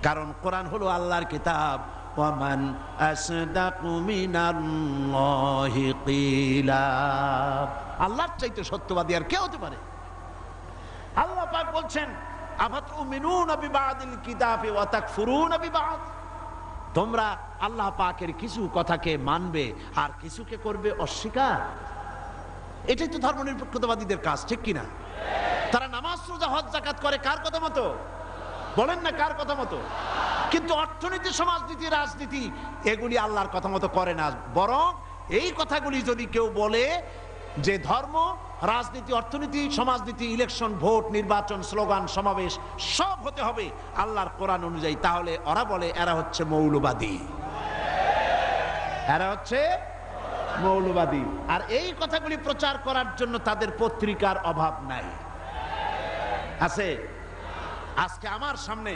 কারণ কোরআন হলো আল্লাহর কিতাব। ওয়ামান আসদাকু মিনাল্লাহি কিলা, আল্লাহর চাইতে সত্যবাদী আর কে হতে পারে? আল্লাহ পাক বলছেন আফাতুমিনুনা বিবাদিল কিতাবি ওয়া তাকফুরুনা বিবাদ, তোমরা আল্লাহ পাকের কিছু কথাকে মানবে আর কিছুকে করবে অস্বীকার। এটাই তো ধর্মনিরপেক্ষতাবাদীদের কাজ, ঠিক কিনা? তারা নামাজ রোজা হজ যাকাত করে কার কথা মতো? বলেন না কার কথা মতো? কিন্তু অর্থনীতি, সমাজনীতি, রাজনীতি এগুলি আল্লাহর কথা মতো করে না। বরং এই কথাগুলি যদি কেউ বলে যে ধর্ম, রাজনীতি, অর্থনীতি, সমাজনীতি, ইলেকশন, ভোট, নির্বাচন, স্লোগান, সমাবেশ সব হতে হবে আল্লাহর কোরআন অনুযায়ী, তাহলে ওরা বলে এরা হচ্ছে মৌলবাদী, এরা হচ্ছে মৌলবাদী। আর এই কথাগুলি প্রচার করার জন্য তাদের পত্রিকার অভাব নাই, আছে। আজকে আমার সামনে